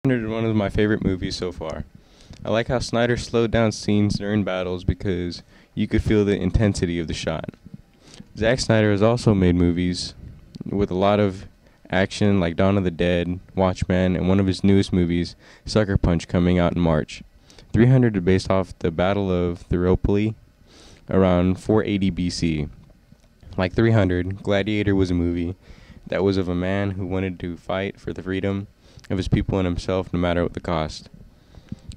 Is one of my favorite movies so far. I like how Snyder slowed down scenes during battles because you could feel the intensity of the shot. Zack Snyder has also made movies with a lot of action like Dawn of the Dead, Watchmen, and one of his newest movies, Sucker Punch, coming out in March. 300 is based off the Battle of Thermopylae around 480 BC. Like 300, Gladiator was a movie that was of a man who wanted to fight for the freedom of his people and himself no matter what the cost.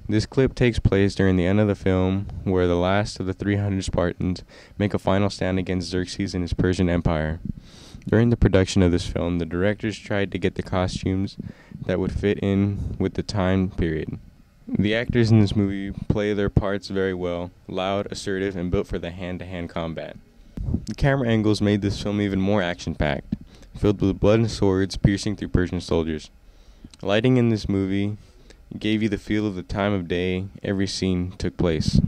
This clip takes place during the end of the film where the last of the 300 Spartans make a final stand against Xerxes and his Persian Empire. During the production of this film, the directors tried to get the costumes that would fit in with the time period. The actors in this movie play their parts very well, loud, assertive, and built for the hand-to-hand combat. The camera angles made this film even more action-packed, filled with blood and swords piercing through Persian soldiers. Lighting in this movie gave you the feel of the time of day every scene took place.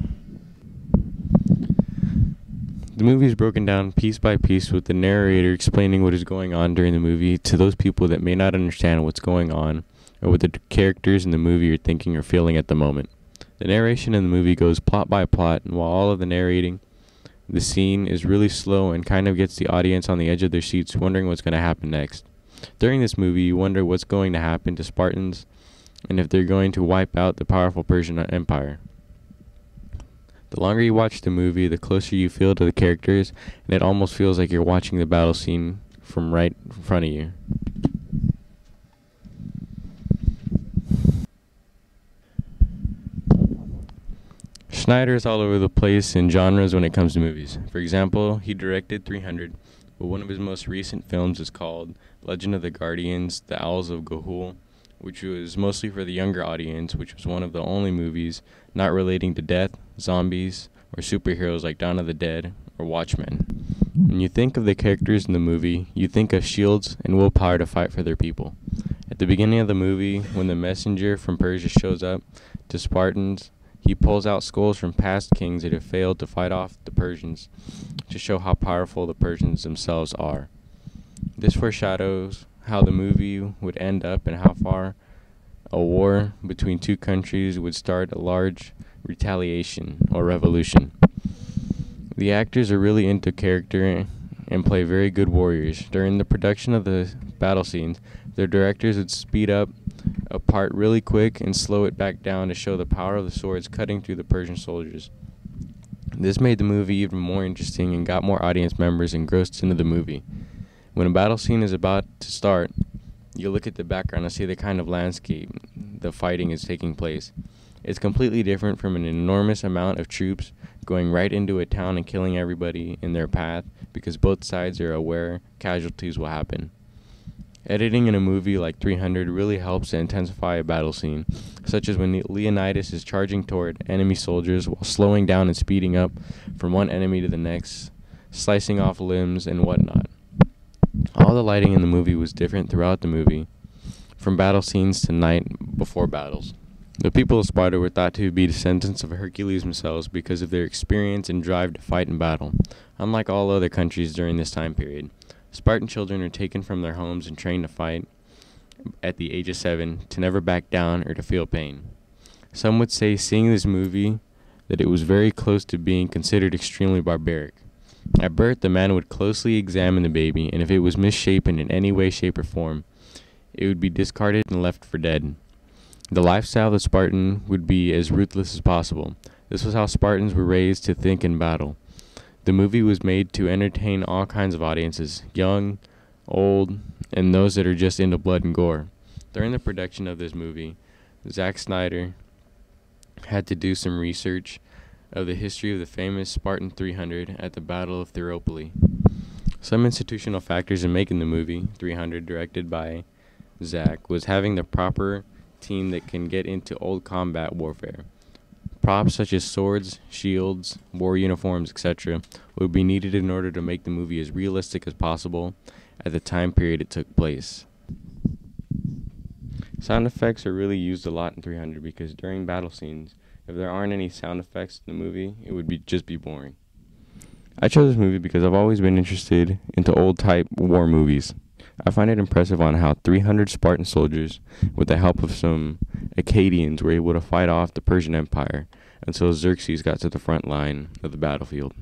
The movie is broken down piece by piece with the narrator explaining what is going on during the movie to those people that may not understand what's going on or what the characters in the movie are thinking or feeling at the moment. The narration in the movie goes plot by plot, and while all of the narrating, the scene is really slow and kind of gets the audience on the edge of their seats wondering what's going to happen next. During this movie, you wonder what's going to happen to Spartans and if they're going to wipe out the powerful Persian Empire. The longer you watch the movie, the closer you feel to the characters, and it almost feels like you're watching the battle scene from right in front of you. Snyder is all over the place in genres when it comes to movies. For example, he directed 300, but one of his most recent films is called Legend of the Guardians, The Owls of Ga'Hoole, which was mostly for the younger audience, which was one of the only movies not relating to death, zombies, or superheroes like Dawn of the Dead or Watchmen. When you think of the characters in the movie, you think of shields and willpower to fight for their people. At the beginning of the movie, when the messenger from Persia shows up to Spartans, he pulls out skulls from past kings that have failed to fight off the Persians to show how powerful the Persians themselves are. This foreshadows how the movie would end up and how far a war between two countries would start a large retaliation or revolution. The actors are really into character and play very good warriors. During the production of the battle scenes, the directors would speed up a part really quick and slow it back down to show the power of the swords cutting through the Persian soldiers. This made the movie even more interesting and got more audience members engrossed into the movie. When a battle scene is about to start, you look at the background and see the kind of landscape the fighting is taking place. It's completely different from an enormous amount of troops going right into a town and killing everybody in their path because both sides are aware casualties will happen. Editing in a movie like 300 really helps to intensify a battle scene, such as when Leonidas is charging toward enemy soldiers while slowing down and speeding up from one enemy to the next, slicing off limbs and whatnot. All the lighting in the movie was different throughout the movie, from battle scenes to night before battles. The people of Sparta were thought to be descendants of Hercules themselves because of their experience and drive to fight in battle. Unlike all other countries during this time period, Spartan children are taken from their homes and trained to fight at the age of 7 to never back down or to feel pain. Some would say seeing this movie that it was very close to being considered extremely barbaric. At birth, the man would closely examine the baby, and if it was misshapen in any way, shape, or form, it would be discarded and left for dead. The lifestyle of the Spartan would be as ruthless as possible. This was how Spartans were raised to think in battle. The movie was made to entertain all kinds of audiences, young, old, and those that are just into blood and gore. During the production of this movie, Zack Snyder had to do some research of the history of the famous Spartan 300 at the Battle of Thermopylae. Some institutional factors in making the movie 300, directed by Zack, was having the proper team that can get into old combat warfare. Props such as swords, shields, war uniforms, etc. would be needed in order to make the movie as realistic as possible at the time period it took place. Sound effects are really used a lot in 300 because during battle scenes, if there aren't any sound effects in the movie, it would just be boring. I chose this movie because I've always been interested into old type war movies. I find it impressive on how 300 Spartan soldiers, with the help of some Akkadians were able to fight off the Persian Empire until Xerxes got to the front line of the battlefield.